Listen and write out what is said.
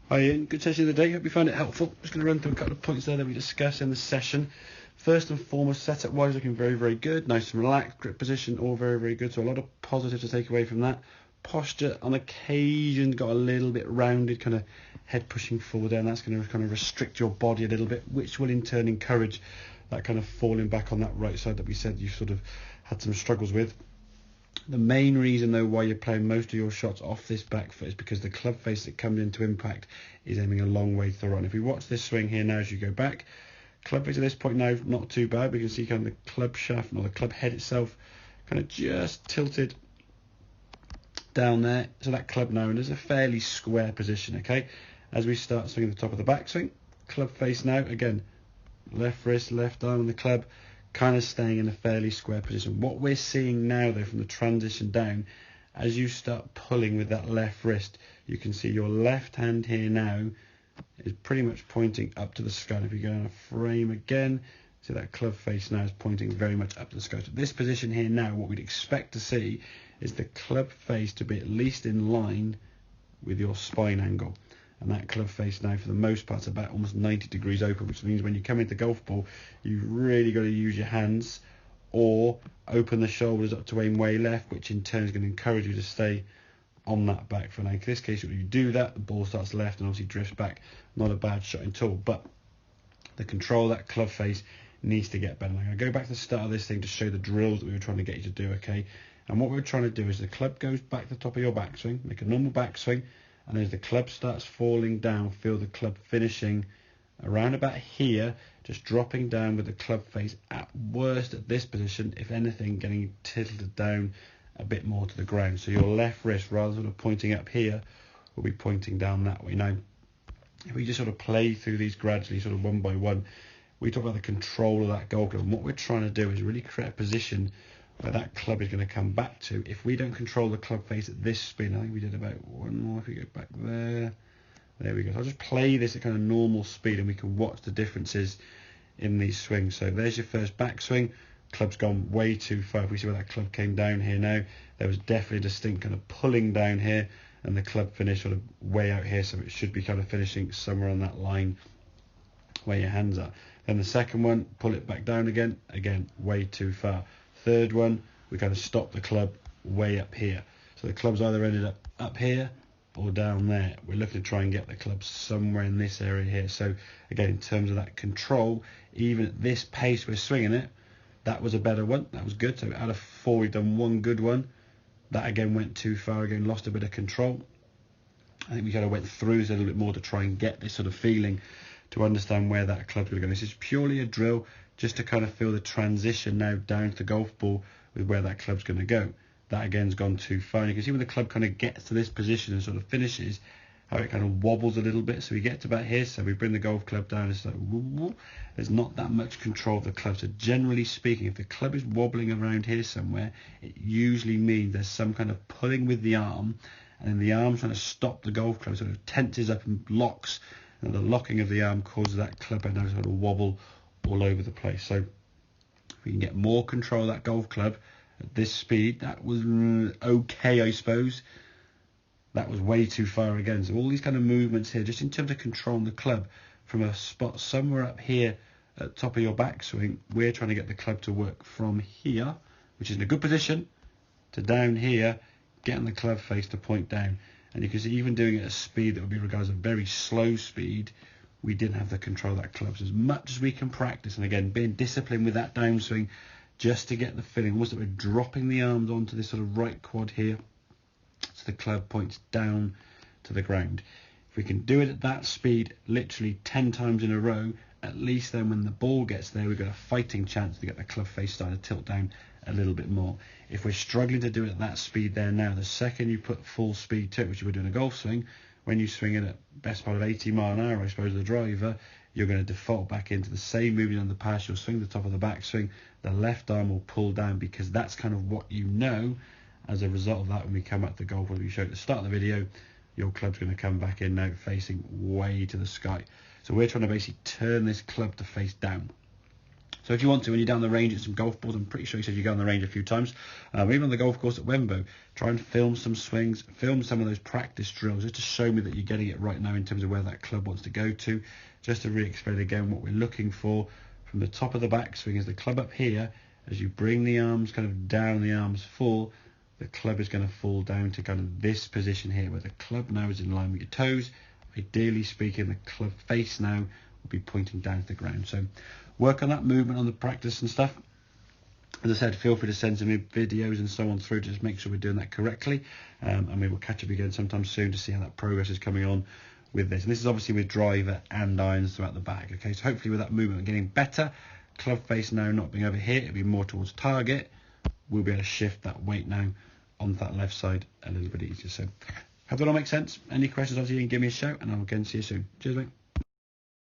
Hi Ian, good session of the day. Hope you found it helpful. Just going to run through a couple of points there that we discussed in the session. First and foremost, setup wise, looking very, very good. Nice and relaxed, grip position, all very, very good. So a lot of positives to take away from that. Posture on occasion got a little bit rounded, kind of head pushing forward there, and that's going to kind of restrict your body a little bit, which will in turn encourage that kind of falling back on that right side that we said you sort of had some struggles with. The main reason though why you're playing most of your shots off this back foot is because the club face that comes into impact is aiming a long way to the right. If we watch this swing here now as you go back, club face at this point now not too bad. We can see kind of the club shaft or the club head itself kind of just tilted down there. So that club now is a fairly square position, okay? As we start swinging the top of the backswing, club face now, again, left wrist, left arm on the club, kind of staying in a fairly square position. What we're seeing now though from the transition down, as you start pulling with that left wrist, you can see your left hand here now is pretty much pointing up to the sky. If you go on a frame again, see that club face now is pointing very much up to the sky. So this position here now, what we'd expect to see is the club face to be at least in line with your spine angle. And that club face now, for the most part, is about almost 90 degrees open, which means when you come into golf ball, you've really got to use your hands or open the shoulders up to aim way left, which in turn is going to encourage you to stay on that back foot. Now, in this case, when you do that, the ball starts left and obviously drifts back. Not a bad shot at all, but the control of that club face needs to get better. I'm going to go back to the start of this thing to show the drills that we were trying to get you to do, okay? And what we're trying to do is the club goes back to the top of your backswing, make a normal backswing, and as the club starts falling down, feel the club finishing around about here, just dropping down with the club face at worst at this position, if anything, getting tilted down a bit more to the ground. So your left wrist, rather than pointing up here, will be pointing down that way. Now, if we just sort of play through these gradually, sort of one by one, we talk about the control of that golf club. And what we're trying to do is really create a position where that club is going to come back to. If we don't control the club face at this spin, I think we did about one more. If we go back there we go. So I'll just play this at kind of normal speed and we can watch the differences in these swings. So there's your first backswing. Club's gone way too far. If we see where that club came down here now, there was definitely a distinct kind of pulling down here, and the club finished sort of way out here, so it should be kind of finishing somewhere on that line where your hands are. Then the second one, pull it back down again, way too far. Third one, we kind of stop the club way up here. So the club's either ended up here or down there. We're looking to try and get the club somewhere in this area here. So again, in terms of that control, even at this pace we're swinging it, that was a better one. That was good. So out of 4, we've done one good one. That again went too far, again lost a bit of control. I think we kind of went through this a little bit more to try and get this sort of feeling to understand where that club's going to go. This is purely a drill just to kind of feel the transition now down to the golf ball with where that club's going to go. That again's gone too far. And you can see when the club kind of gets to this position and sort of finishes, how it kind of wobbles a little bit. So we get to about here, so we bring the golf club down, it's like woo. There's not that much control of the club. So generally speaking, if the club is wobbling around here somewhere, it usually means there's some kind of pulling with the arm, and then the arm's trying to stop the golf club, sort of tenses up and locks, and the locking of the arm causes that club head now to sort of wobble all over the place. So if we can get more control of that golf club at this speed, that was okay, I suppose. That was way too far again. So all these kind of movements here, just in terms of controlling the club from a spot somewhere up here at the top of your backswing, we're trying to get the club to work from here, which is in a good position, to down here, getting the club face to point down. And you can see even doing it at a speed that would be regarded as a very slow speed, we didn't have the control of that club. So as much as we can practice, and again, being disciplined with that downswing, just to get the feeling, almost that we're dropping the arms onto this sort of right quad here, so the club points down to the ground. If we can do it at that speed, literally 10 times in a row, at least then when the ball gets there, we've got a fighting chance to get the club face starting to tilt down a little bit more. If we're struggling to do it at that speed there now, the second you put full speed to it, which you would do in a golf swing, when you swing it at best part of 80 mile an hour, I suppose, the driver, you're going to default back into the same movement on the pass. You'll swing the top of the backswing, the left arm will pull down, because that's kind of what you know. As a result of that, when we come up to golf, as we showed at the start of the video, your club's going to come back in now facing way to the sky. So we're trying to basically turn this club to face down. So if you want to, when you're down the range at some golf balls, I'm pretty sure you said you go on the range a few times, even on the golf course at Wembo, try and film some swings, film some of those practice drills, just to show me that you're getting it right now in terms of where that club wants to go to, just to re-explain again what we're looking for from the top of the backswing is the club up here. As you bring the arms kind of down, the arms full, the club is going to fall down to kind of this position here, where the club now is in line with your toes. Ideally speaking, the club face now will be pointing down to the ground. So work on that movement on the practice and stuff. As I said, feel free to send some videos and so on through to just make sure we're doing that correctly. And we will catch up again sometime soon to see how that progress is coming on with this. And this is obviously with driver and irons throughout the bag. Okay, so hopefully with that movement getting better, club face now not being over here, it'll be more towards target. We'll be able to shift that weight now onto that left side a little bit easier. So hope that all makes sense. Any questions, obviously you can give me a shout, and I'll again see you soon. Cheers, mate.